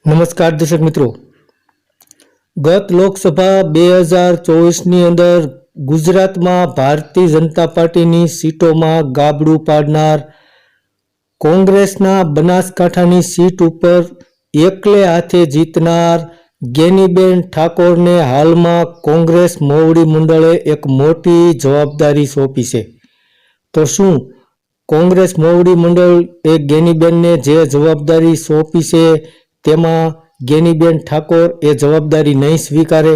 નમસ્કાર દર્શક મિત્રો, ગત લોકસભા 2024ની અંદર ગુજરાતમાં ભારતીય જનતા પાર્ટીની સીટોમાં ગાબડું પાડનાર કોંગ્રેસના બનાસકાંઠાની સીટ ઉપર એકલે હાથે જીતનાર ગેનીબેન ઠાકોરને હાલમાં કોંગ્રેસ મોવડી મંડળે એક મોટી જવાબદારી સોંપી છે। તો શું કોંગ્રેસ મોવડી મંડળ એ ગેનીબેનને જે જવાબદારી સોંપી છે તેમાં ગેનીબેન ઠાકોર એ જવાબદારી નહીં સ્વીકારે?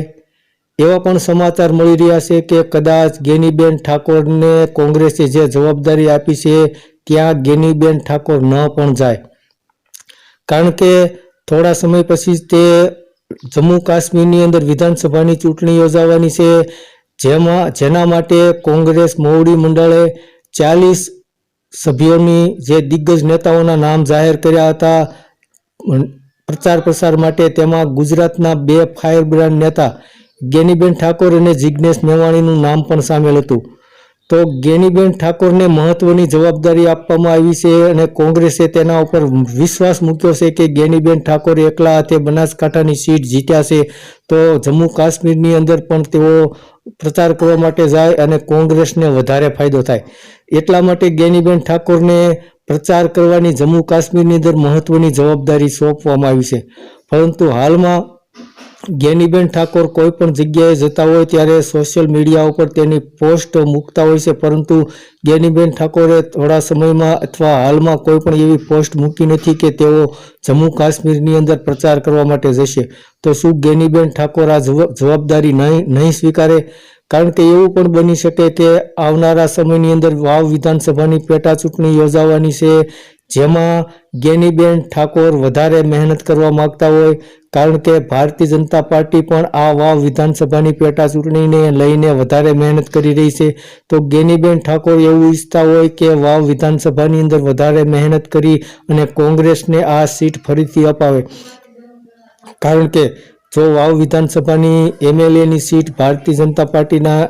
એવા પણ સમાચાર મળી રહ્યા છે કે કદાચ ગેનીબેન ઠાકોરને કોંગ્રેસે જે જવાબદારી આપી છે ત્યાં ગેનીબેન ઠાકોર ન પણ જાય, કારણ કે થોડા સમય પછી તે જમ્મુ કાશ્મીરની અંદર વિધાનસભાની ચૂંટણી યોજાવાની છે, જેના માટે કોંગ્રેસ મોવડી મંડળે 40 સભ્યોની જે દિગ્ગજ નેતાઓના નામ જાહેર કર્યા હતા પ્રચાર પ્રસાર માટે। તેમાં ગુજરાતના 2 ફાયરબ્રાન્ડ નેતા ગેનીબેન ઠાકોર અને જિગ્નેશ મેવાણીનું નામ પણ સામેલ હતું। તો ગેનીબેન ઠાકોરને મહત્વની જવાબદારી આપવામાં આવી છે અને કોંગ્રેસે તેના ઉપર વિશ્વાસ મૂક્યો છે કે ગેનીબેન ઠાકોર એકલા હાથે બનાસકાંઠાની સીટ જીત્યા છે તો જમ્મુ કાશ્મીરની અંદર પણ તેઓ પ્રચાર કરવા માટે જાય અને કોંગ્રેસને વધારે ફાયદો થાય, એટલા માટે ગેનીબેન ઠાકોરને પ્રચાર કરવાની જમ્મુ કાશ્મીરની અંદર મહત્વની જવાબદારી સોંપવામાં આવી છે। પરંતુ હાલમાં ગેનીબેન ઠાકોર કોઈ પણ જગ્યાએ જતા હોય ત્યારે સોશિયલ મીડિયા ઉપર તેની પોસ્ટ મૂકતા હોય છે, પરંતુ ગેનીબેન ઠાકોરે થોડા સમયમાં અથવા હાલમાં કોઈ પણ એવી પોસ્ટ મૂકી નથી કે તેઓ જમ્મુ કાશ્મીરની અંદર પ્રચાર કરવા માટે જશે। તો શું ગેનીબેન ઠાકોર આ જવાબદારી નહીં સ્વીકારે? કારણ કે એવું પણ બની શકે કે આવનારા સમયની અંદર વાવ વિધાનસભાની પેટા ચૂંટણી યોજાવાની છે, જેમાં ગેનીબેન ઠાકોર વધારે મહેનત કરવા માંગતા હોય, કારણ કે ભારતીય જનતા પાર્ટી પણ આ વાવ વિધાનસભાની પેટા ચૂંટણીને લઈને વધારે મહેનત કરી રહી છે। તો ગેનીબેન ઠાકોર એવું ઈચ્છતા હોય કે વાવ વિધાનસભાની અંદર વધારે મહેનત કરી અને કોંગ્રેસને આ સીટ ફરીથી અપાવે, કારણ કે જો વાવ વિધાનસભાની એમએલએની સીટ ભારતીય જનતા પાર્ટીના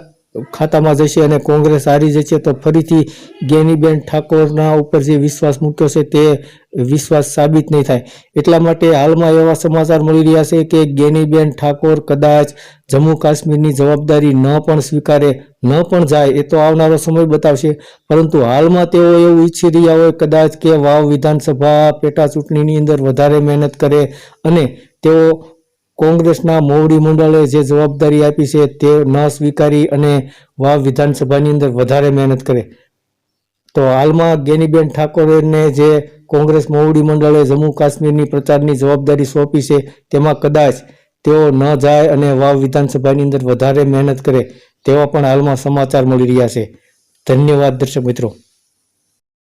ખાતામાં જશે અને કોંગ્રેસ હારી જશે તો ફરીથી ગેનીબેન ઠાકોરના ઉપર જે વિશ્વાસ મૂક્યો છે તે વિશ્વાસ સાબિત નહીં થાય। એટલા માટે હાલમાં એવા સમાચાર મળી રહ્યા છે કે ગેનીબેન ઠાકોર કદાચ જમ્મુ કાશ્મીરની જવાબદારી ન પણ સ્વીકારે, ન પણ જાય, એ તો આવનારો સમય બતાવશે। પરંતુ હાલમાં તેઓ એવું ઈચ્છી રહ્યા હોય કદાચ કે વાવ વિધાનસભા પેટા ચૂંટણીની અંદર વધારે મહેનત કરે અને તેઓ કોંગ્રેસના મોવડી મંડળે જે જવાબદારી આપી છે તે ન સ્વીકારી અને વાવ વિધાનસભાની અંદર વધારે મહેનત કરે। તો હાલમાં ગેનીબેન ઠાકોરને જે કોંગ્રેસ મોવડી મંડળે જમ્મુ કાશ્મીરની પ્રચારની જવાબદારી સોંપી છે તેમાં કદાચ તેઓ ન જાય અને વાવ વિધાનસભાની અંદર વધારે મહેનત કરે તેવા પણ હાલમાં સમાચાર મળી રહ્યા છે। ધન્યવાદ દર્શક મિત્રો।